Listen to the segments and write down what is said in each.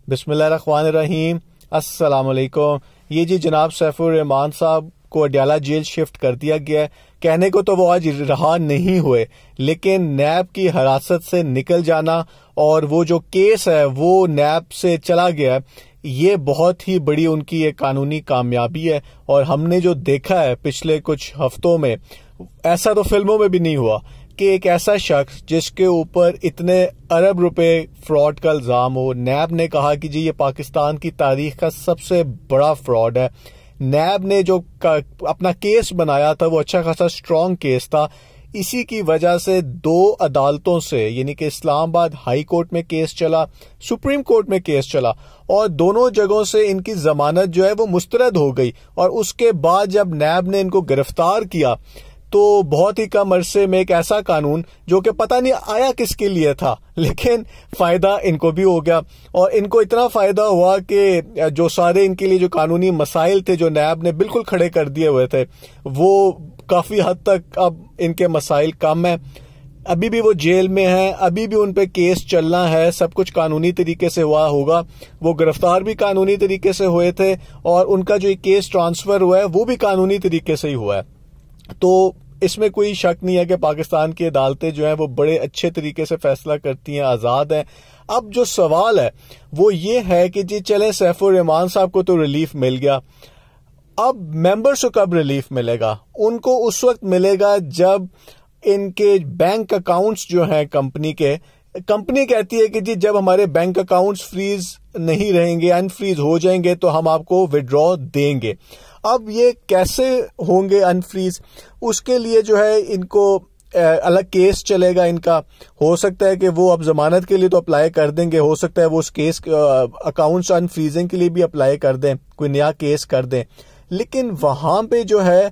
बिस्मिल्लाहिर्रहमानिर्रहीम। अस्सलाम वालेकुम। ये जी जनाब सैफुर रहमान साहब को अडयाला जेल शिफ्ट कर दिया गया है। कहने को तो वो आज रहा नहीं हुए, लेकिन नैब की हिरासत से निकल जाना और वो जो केस है वो नैब से चला गया है, ये बहुत ही बड़ी उनकी एक कानूनी कामयाबी है। और हमने जो देखा है पिछले कुछ हफ्तों में, ऐसा तो फिल्मों में भी नहीं हुआ कि एक ऐसा शख्स जिसके ऊपर इतने अरब रुपए फ्रॉड का इल्जाम हो। नैब ने कहा कि जी ये पाकिस्तान की तारीख का सबसे बड़ा फ्रॉड है। नैब ने जो अपना केस बनाया था वो अच्छा खासा स्ट्रांग केस था। इसी की वजह से दो अदालतों से, यानी कि इस्लामाबाद हाई कोर्ट में केस चला, सुप्रीम कोर्ट में केस चला, और दोनों जगहों से इनकी जमानत जो है वो मुस्तरद हो गई। और उसके बाद जब नैब ने इनको गिरफ्तार किया तो बहुत ही कम अरसे में एक ऐसा कानून जो कि पता नहीं आया किसके लिए था, लेकिन फायदा इनको भी हो गया। और इनको इतना फायदा हुआ कि जो सारे इनके लिए जो कानूनी मसाइल थे जो नैब ने बिल्कुल खड़े कर दिए हुए थे, वो काफी हद तक अब इनके मसाइल कम है। अभी भी वो जेल में हैं, अभी भी उन पे केस चलना है, सब कुछ कानूनी तरीके से हुआ होगा। वो गिरफ्तार भी कानूनी तरीके से हुए थे और उनका जो केस ट्रांसफर हुआ है वो भी कानूनी तरीके से ही हुआ है। तो इसमें कोई शक नहीं है कि पाकिस्तान की अदालतें जो हैं वो बड़े अच्छे तरीके से फैसला करती हैं, आजाद हैं। अब जो सवाल है वो ये है कि जी चलें, सैफुर रहमान साहब को तो रिलीफ मिल गया, अब मेंबर्स को कब रिलीफ मिलेगा? उनको उस वक्त मिलेगा जब इनके बैंक अकाउंट्स जो हैं कंपनी कहती है कि जी जब हमारे बैंक अकाउंट्स फ्रीज नहीं रहेंगे, अनफ्रीज हो जाएंगे, तो हम आपको विड्रॉ देंगे। अब ये कैसे होंगे अनफ्रीज? उसके लिए जो है इनको अलग केस चलेगा इनका। हो सकता है कि वो अब जमानत के लिए तो अप्लाई कर देंगे, हो सकता है वो उस केस अकाउंट्स अनफ्रीजिंग के लिए भी अप्लाई कर दें, कोई नया केस कर दें, लेकिन वहां पे जो है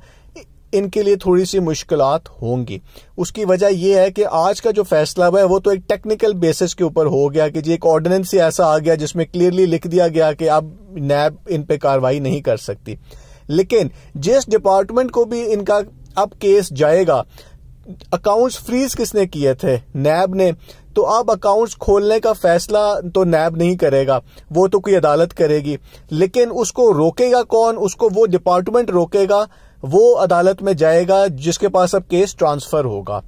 इनके लिए थोड़ी सी मुश्किलात होंगी। उसकी वजह यह है कि आज का जो फैसला हुआ है वो तो एक टेक्निकल बेसिस के ऊपर हो गया कि जी एक ऑर्डिनेंस ही ऐसा आ गया जिसमें क्लियरली लिख दिया गया कि अब नैब इन पे कार्रवाई नहीं कर सकती। लेकिन जिस डिपार्टमेंट को भी इनका अब केस जाएगा, अकाउंट्स फ्रीज किसने किए थे? नैब ने। तो अब अकाउंट्स खोलने का फैसला तो नैब नहीं करेगा, वो तो कोई अदालत करेगी। लेकिन उसको रोकेगा कौन? उसको वो डिपार्टमेंट रोकेगा, वो अदालत में जाएगा जिसके पास अब केस ट्रांसफर होगा।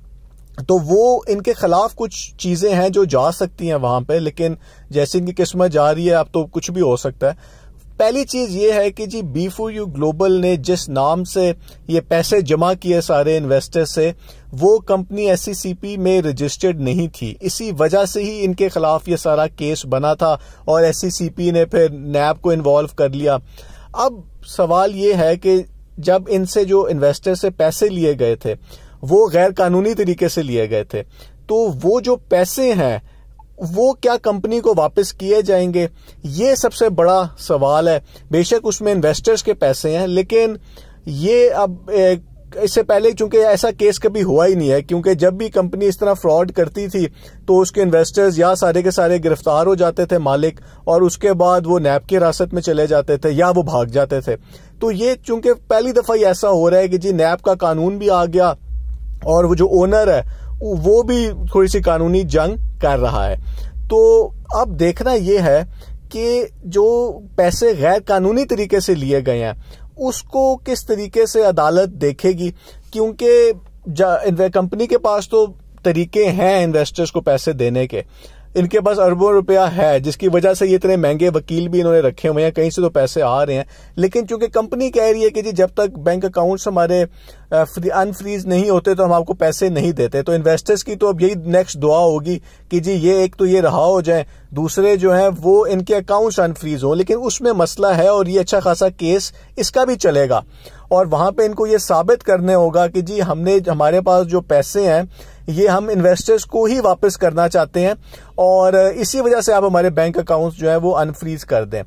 तो वो इनके खिलाफ कुछ चीजें हैं जो जा सकती हैं वहां पे, लेकिन जैसे इनकी किस्मत जा रही है अब तो कुछ भी हो सकता है। पहली चीज ये है कि जी B4U ग्लोबल ने जिस नाम से ये पैसे जमा किए सारे इन्वेस्टर से, वो कंपनी SECP में रजिस्टर्ड नहीं थी। इसी वजह से ही इनके खिलाफ ये सारा केस बना था और SECP ने फिर नैब को इन्वॉल्व कर लिया। अब सवाल ये है कि जब इनसे जो इन्वेस्टर से पैसे लिए गए थे वो गैर कानूनी तरीके से लिए गए थे, तो वो जो पैसे हैं वो क्या कंपनी को वापस किए जाएंगे? ये सबसे बड़ा सवाल है। बेशक उसमें इन्वेस्टर्स के पैसे हैं, लेकिन ये अब इससे पहले चूंकि ऐसा केस कभी हुआ ही नहीं है, क्योंकि जब भी कंपनी इस तरह फ्रॉड करती थी तो उसके इन्वेस्टर्स या सारे के सारे गिरफ्तार हो जाते थे मालिक, और उसके बाद वो नैब की हिरासत में चले जाते थे या वो भाग जाते थे। तो ये चूंकि पहली दफा ही ऐसा हो रहा है कि जी नैब का कानून भी आ गया और वो जो ओनर है वो भी थोड़ी सी कानूनी जंग कर रहा है। तो अब देखना यह है कि जो पैसे गैर कानूनी तरीके से लिए गए हैं उसको किस तरीके से अदालत देखेगी, क्योंकि कंपनी के पास तो तरीके हैं इन्वेस्टर्स को पैसे देने के, इनके पास अरबों रुपया है, जिसकी वजह से ये इतने महंगे वकील भी इन्होंने रखे हुए हैं, कहीं से तो पैसे आ रहे हैं। लेकिन चूंकि कंपनी कह रही है कि जी जब तक बैंक अकाउंट्स हमारे अनफ्रीज नहीं होते तो हम आपको पैसे नहीं देते, तो इन्वेस्टर्स की तो अब यही नेक्स्ट दुआ होगी कि जी ये एक तो ये रहा हो जाए, दूसरे जो है वो इनके अकाउंट्स अनफ्रीज हो। लेकिन उसमें मसला है और ये अच्छा खासा केस इसका भी चलेगा, और वहां पे इनको ये साबित करने होगा कि जी हमारे पास जो पैसे हैं ये हम इन्वेस्टर्स को ही वापस करना चाहते हैं, और इसी वजह से आप हमारे बैंक अकाउंट्स जो है वो अनफ्रीज कर दें।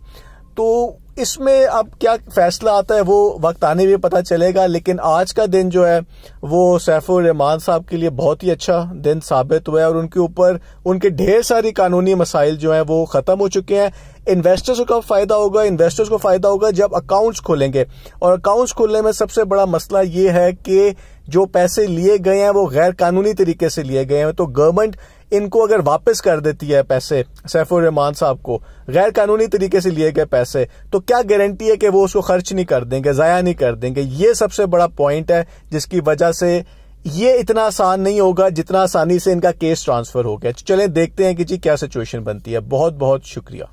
तो इसमें अब क्या फैसला आता है वो वक्त आने में पता चलेगा। लेकिन आज का दिन जो है वो सैफुर रहमान साहब के लिए बहुत ही अच्छा दिन साबित हुआ है, और उनके ऊपर उनके ढेर सारी कानूनी मसाइल जो हैं वो खत्म हो चुके हैं। इन्वेस्टर्स को कब फायदा होगा? इन्वेस्टर्स को फायदा होगा जब अकाउंट्स खोलेंगे, और अकाउंट्स खोलने में सबसे बड़ा मसला ये है कि जो पैसे लिए गए हैं वो गैर कानूनी तरीके से लिए गए हैं, तो गवर्नमेंट इनको अगर वापस कर देती है पैसे सैफुर रहमान साहब को, गैर कानूनी तरीके से लिए गए पैसे, तो क्या गारंटी है कि वो उसको खर्च नहीं कर देंगे, जाया नहीं कर देंगे। ये सबसे बड़ा पॉइंट है जिसकी वजह से ये इतना आसान नहीं होगा जितना आसानी से इनका केस ट्रांसफर हो गया। चलें देखते हैं कि जी क्या सिचुएशन बनती है। बहुत बहुत शुक्रिया।